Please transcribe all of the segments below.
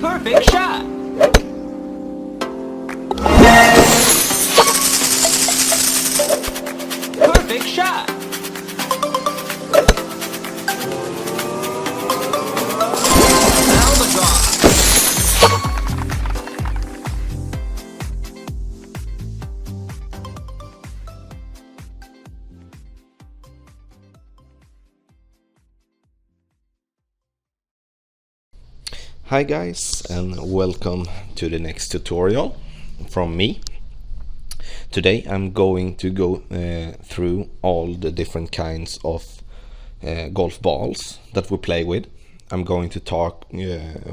Perfect shot! Perfect shot! Hi guys, and welcome to the next tutorial from me. Today I'm going to go through all the different kinds of golf balls that we play with. I'm going to talk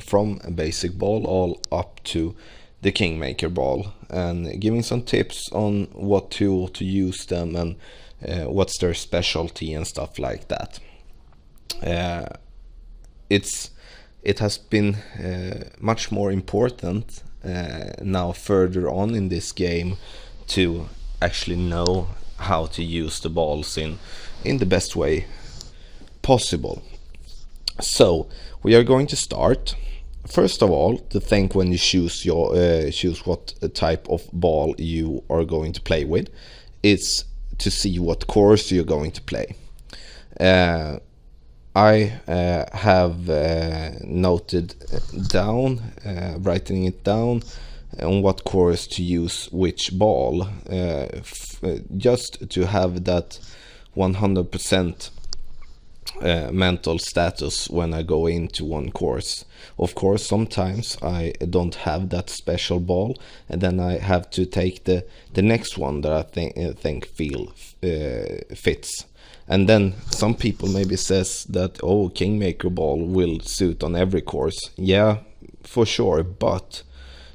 from a basic ball all up to the Kingmaker ball, and giving some tips on what tool to use them and what's their specialty and stuff like that. It has been much more important now further on in this game to actually know how to use the balls in the best way possible. So we are going to start. First of all, to think when you choose what type of ball you are going to play with, is to see what course you're going to play. I have noted down, writing it down, on what course to use which ball, just to have that 100% mental status when I go into one course. Of course, sometimes I don't have that special ball, and then I have to take the next one that I think fits. And then some people maybe says that, oh, Kingmaker ball will suit on every course. Yeah, for sure, but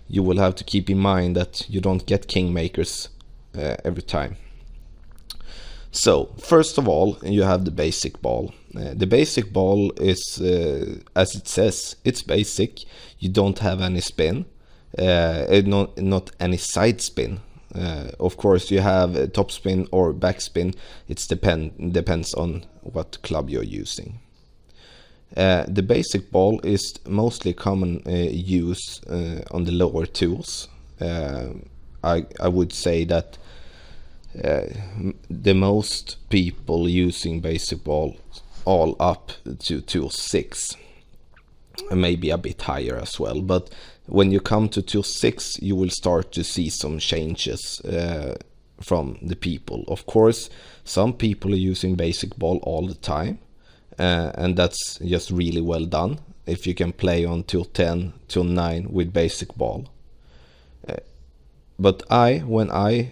you will have to keep in mind that you don't get Kingmakers every time. So first of all, you have the basic ball. The basic ball is, as it says, it's basic. You don't have any spin, not any side spin. Of course, you have top spin or backspin. It depends on what club you're using. The basic ball is mostly common use on the lower tools. I would say that the most people using basic ball all up to tool 6, maybe a bit higher as well, but when you come to tool 6 you will start to see some changes from the people. Of course, some people are using basic ball all the time, and that's just really well done if you can play on tool 10, tool 9 with basic ball. But when I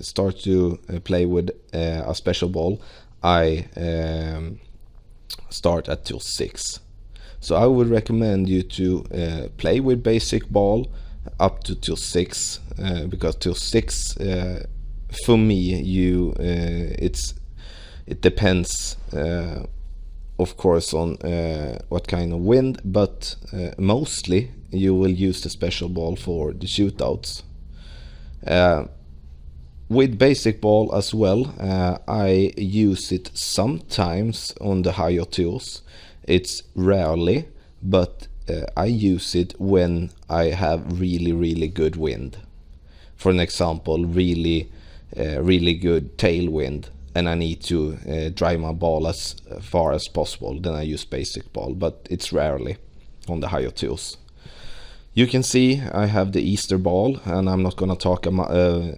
start to play with a special ball, I start at tool 6. So I would recommend you to play with basic ball up to tool 6, because tool 6, for me, it depends, of course, on what kind of wind, but mostly you will use the special ball for the shootouts. With basic ball as well, I use it sometimes on the higher tools. It's rarely, but I use it when I have really good wind. For an example, really good tailwind, and I need to drive my ball as far as possible. Then I use basic ball, but it's rarely on the higher tools. You can see I have the Easter ball, and I'm not gonna talk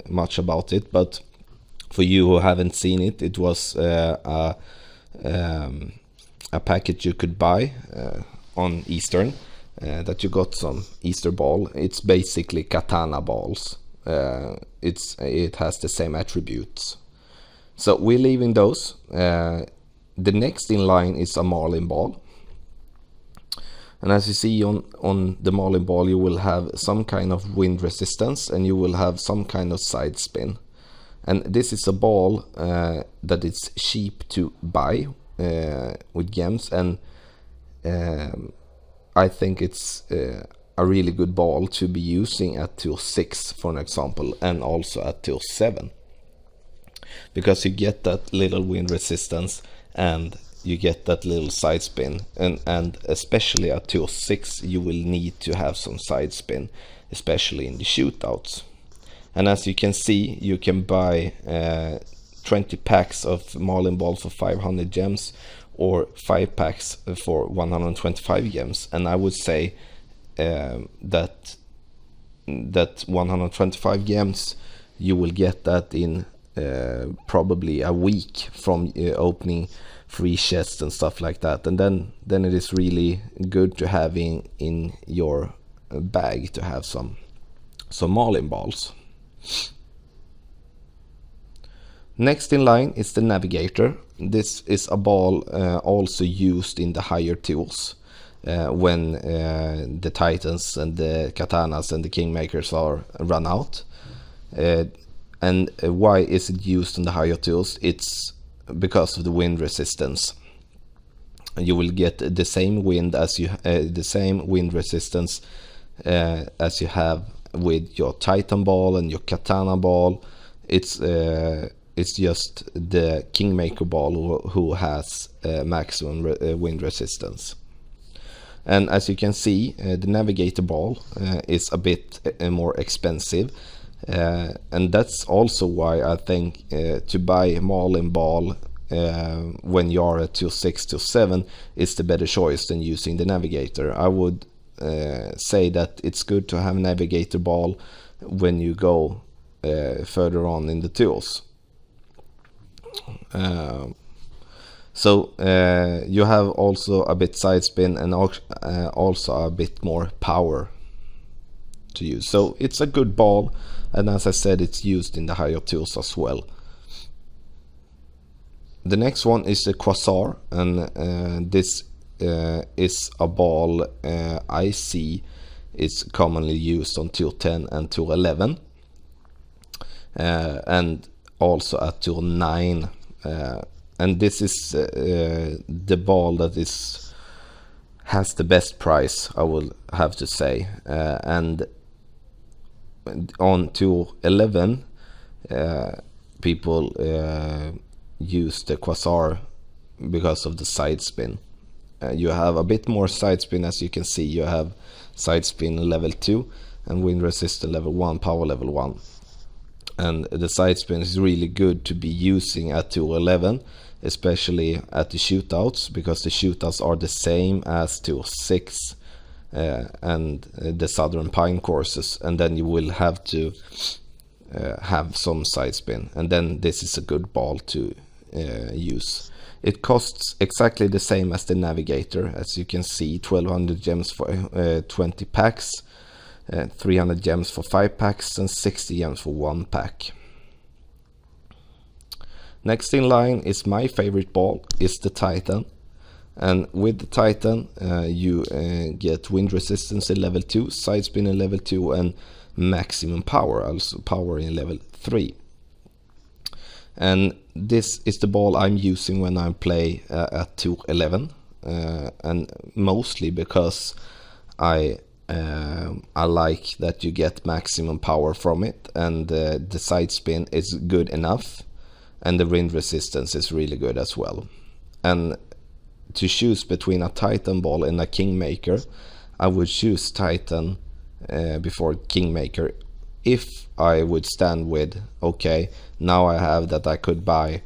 much about it, but for you who haven't seen it, it was a package you could buy on Eastern, that you got some Easter ball. It's basically Katana balls. It has the same attributes. So we're leaving those. The next in line is a Marlin ball. And as you see on the Marlin ball, you will have some kind of wind resistance, and you will have some kind of side spin. And this is a ball that is cheap to buy with gems, and I think it's a really good ball to be using at tool 6, for an example, and also at tool 7, because you get that little wind resistance, and you get that little side spin, and especially at tour 6 you will need to have some side spin, especially in the shootouts. And as you can see, you can buy 20 packs of Marlin Ball for 500 gems or 5 packs for 125 gems, and I would say that 125 gems you will get that in probably a week from opening free chests and stuff like that, and then it is really good to have in your bag to have some Marlin Balls. Next in line is the Navigator. This is a ball also used in the higher tools when the Titans and the Katanas and the Kingmakers are run out. And why is it used in the higher tools? It's because of the wind resistance. You will get the same wind as the same wind resistance as you have with your Titan ball and your Katana ball. It's just the Kingmaker ball who has maximum wind resistance. And as you can see, the Navigator ball is a bit more expensive. And that's also why I think to buy Marlin Ball when you are at 2.6 to 7 is the better choice than using the Navigator. I would say that it's good to have Navigator Ball when you go further on in the tools. So you have also a bit side spin and also a bit more power to use. So it's a good ball, and as I said, it's used in the higher tools as well. The next one is the QUASAR, and this is a ball I see is commonly used on tour 10 and tour 11, and also at tour 9. And this is the ball that has the best price, I will have to say. And on tour 11, people use the QUASAR because of the side spin. You have a bit more side spin, as you can see. You have side spin level 2 and wind resistance level 1, power level 1. And the side spin is really good to be using at tour 11, especially at the shootouts, because the shootouts are the same as tour 6 and the Southern Pine courses, and then you will have to have some side spin, and then this is a good ball to use. It costs exactly the same as the Navigator, as you can see, 1200 gems for 20 packs, 300 gems for 5 packs, and 60 gems for 1 pack. Next in line is my favorite ball, is the Titan. And with the Titan you get wind resistance in level 2, side spin in level 2, and maximum power, also power in level 3. And this is the ball I'm using when I play at tour 11, and mostly because I like that you get maximum power from it, and the side spin is good enough, and the wind resistance is really good as well. And to choose between a Titan ball and a Kingmaker, I would choose Titan before Kingmaker if I would stand with, okay, now I have that I could buy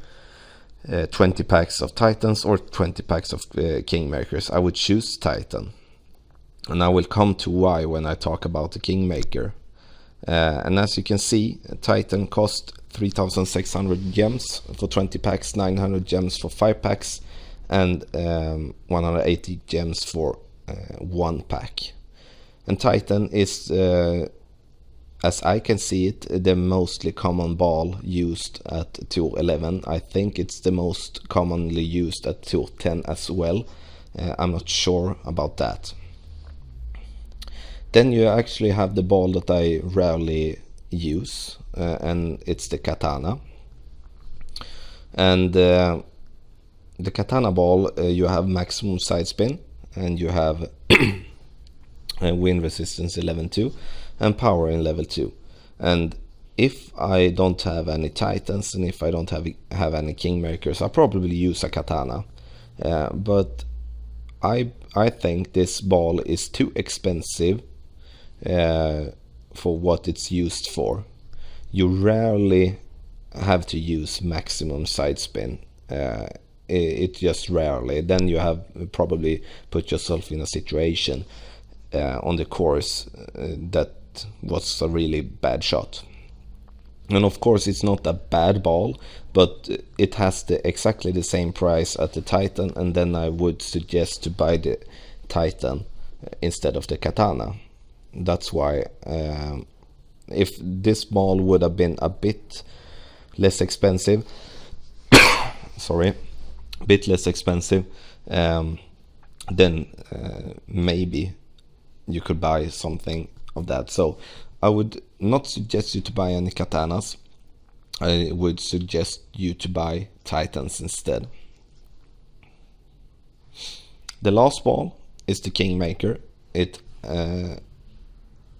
20 packs of Titans or 20 packs of Kingmakers. I would choose Titan, and I will come to why when I talk about the Kingmaker. And as you can see, Titan cost 3,600 gems for 20 packs, 900 gems for 5 packs, and 180 gems for 1 pack. And Titan is, as I can see it, the mostly common ball used at tour 11. I think it's the most commonly used at tour 10 as well. I'm not sure about that. Then you actually have the ball that I rarely use, and it's the Katana. And the Katana ball, you have maximum side spin, and you have wind resistance in level 2 and power in level 2. And if I don't have any Titans and if I don't have any Kingmakers, I'll probably use a Katana, But I think this ball is too expensive for what it's used for. You rarely have to use maximum side spin. It just rarely. Then you have probably put yourself in a situation on the course that was a really bad shot. And of course it's not a bad ball, but it has exactly the same price at the Titan, and then I would suggest to buy the Titan instead of the Katana. That's why if this ball would have been a bit less expensive, sorry, a bit less expensive, then maybe you could buy something of that. So I would not suggest you to buy any katanas. I would suggest you to buy Titans instead. The last ball is the Kingmaker.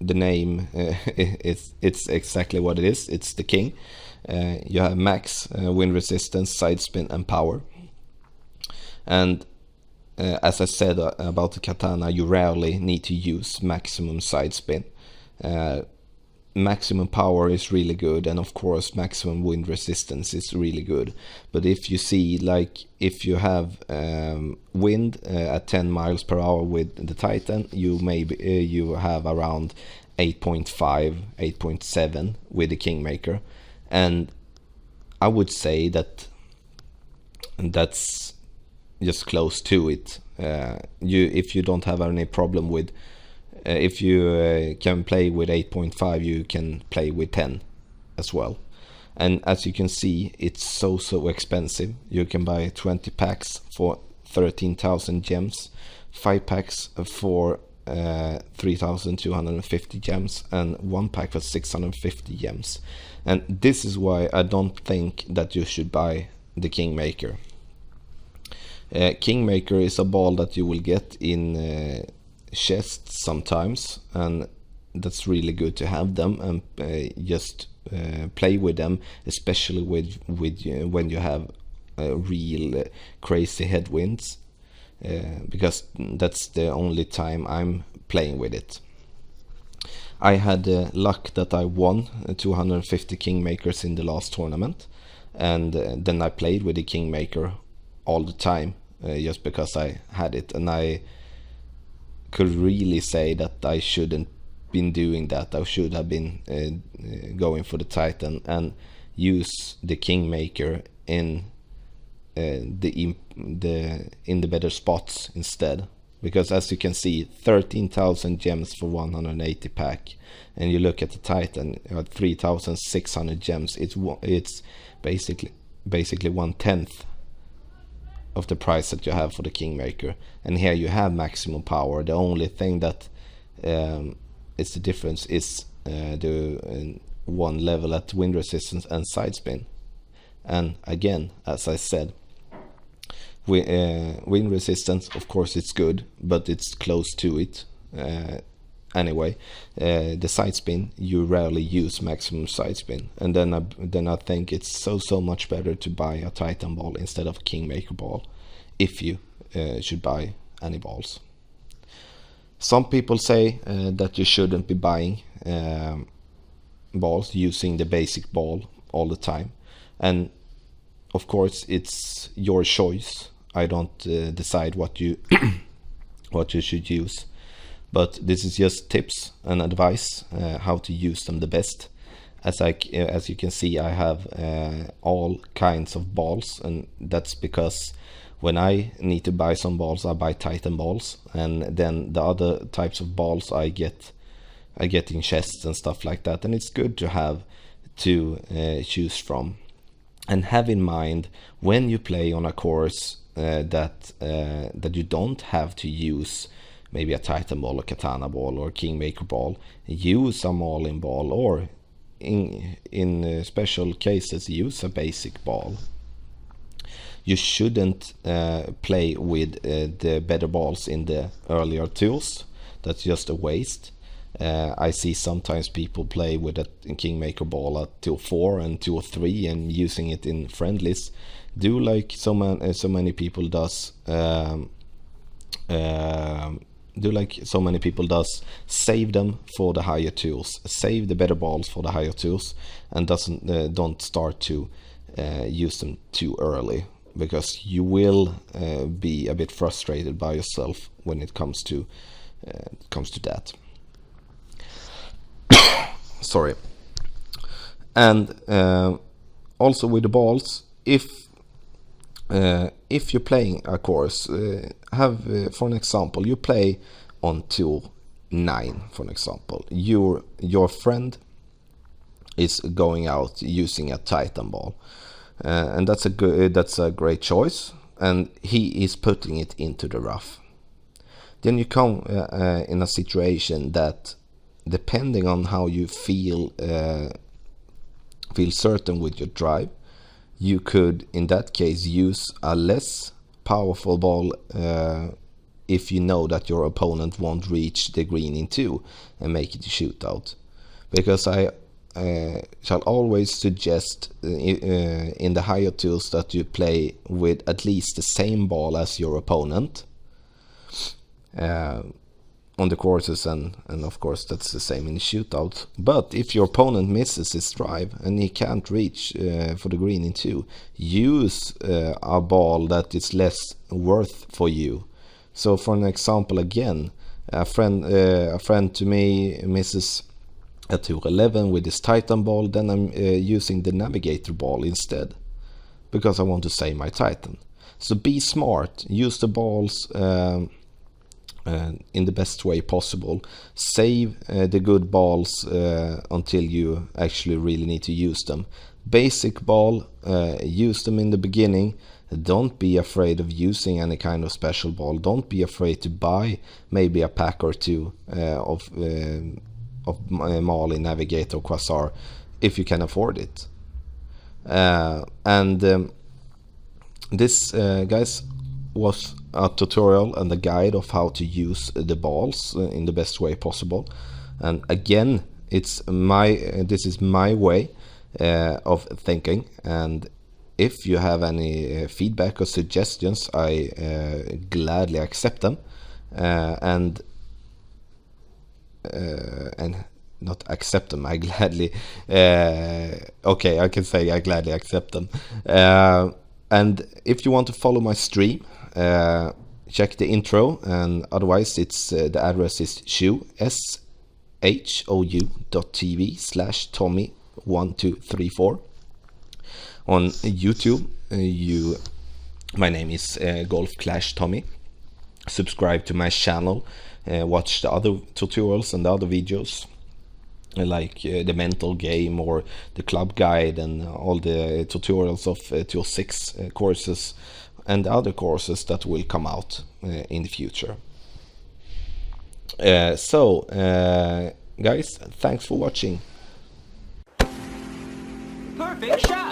The name it's exactly what it is. It's the King. You have max wind resistance, side spin, and power. And as I said about the Katana, you rarely need to use maximum side spin. Maximum power is really good, and of course maximum wind resistance is really good. But if you see, like, if you have wind at 10 miles per hour with the Titan, you you have around 8.5, 8.7 with the Kingmaker, and I would say that's just close to it. If you don't have any problem with if you can play with 8.5, you can play with 10 as well. And as you can see, it's so expensive. You can buy 20 packs for 13,000 gems, 5 packs for 3,250 gems, and 1 pack for 650 gems. And this is why I don't think that you should buy the Kingmaker. Kingmaker is a ball that you will get in chests sometimes, and that's really good to have them and just play with them, especially when you have real crazy headwinds, because that's the only time I'm playing with it. I had luck that I won 250 Kingmakers in the last tournament, and then I played with the Kingmaker all the time just because I had it, and I could really say that I shouldn't been doing that. I should have been going for the Titan and use the Kingmaker in the better spots instead. Because as you can see, 13,000 gems for 180 pack, and you look at the Titan at 3,600 gems. It's basically 1/10 of the price that you have for the Kingmaker, and here you have maximum power. The only thing that is the difference is the one level at wind resistance and side spin. And again, as I said, wind resistance, of course it's good, but it's close to it anyway. The side spin, you rarely use maximum side spin, and then I think it's so much better to buy a Titan ball instead of a Kingmaker ball, if you should buy any balls. Some people say that you shouldn't be buying balls using the basic ball all the time, and of course it's your choice. I don't decide what you what you should use, but this is just tips and advice how to use them the best. As you can see, I have all kinds of balls, and that's because when I need to buy some balls, I buy Titan balls, and then the other types of balls I get in chests and stuff like that. And it's good to have to choose from, and have in mind when you play on a course that you don't have to use maybe a Titan ball or Katana ball or Kingmaker ball. Use a all-in ball, or in special cases use a basic ball. You shouldn't play with the better balls in the earlier tools. That's just a waste. I see sometimes people play with a Kingmaker ball at 204 and 203 and using it in friendlies. Do like so many people does. Do like so many people does, save them for the higher tools, save the better balls for the higher tools, and don't start to use them too early, because you will be a bit frustrated by yourself when it comes to that. Sorry. And also with the balls, if you're playing a course, for an example, you play on tour 9, for an example. Your friend is going out using a Titan ball, and that's a great choice, and he is putting it into the rough. Then you come in a situation that, depending on how you feel certain with your drive, you could in that case use a less powerful ball if you know that your opponent won't reach the green in 2 and make it a shootout. Because I shall always suggest in the higher tools that you play with at least the same ball as your opponent on the courses, and of course that's the same in the shootout. But if your opponent misses his drive and he can't reach for the green in 2, use a ball that is less worth for you. So for an example, again, a friend to me misses a tour 11 with his Titan ball, then I'm using the Navigator ball instead, because I want to save my Titan. So be smart, use the balls in the best way possible. Save the good balls until you actually really need to use them. Basic ball, use them in the beginning. Don't be afraid of using any kind of special ball. Don't be afraid to buy maybe a pack or two of Mali, Navigator, QUASAR if you can afford it. This, guys, was a tutorial and a guide of how to use the balls in the best way possible. And again, this is my way of thinking, and if you have any feedback or suggestions, I gladly accept them, and not accept them, I gladly okay, I can say I gladly accept them. And if you want to follow my stream, check the intro, and otherwise it's the address is shou.tv/Tommy1234. On YouTube, my name is Golf Clash Tommy. Subscribe to my channel, watch the other tutorials and the other videos, like the mental game or the club guide and all the tutorials of Tour 6 courses and other courses that will come out in the future. So guys, thanks for watching. Perfect shot.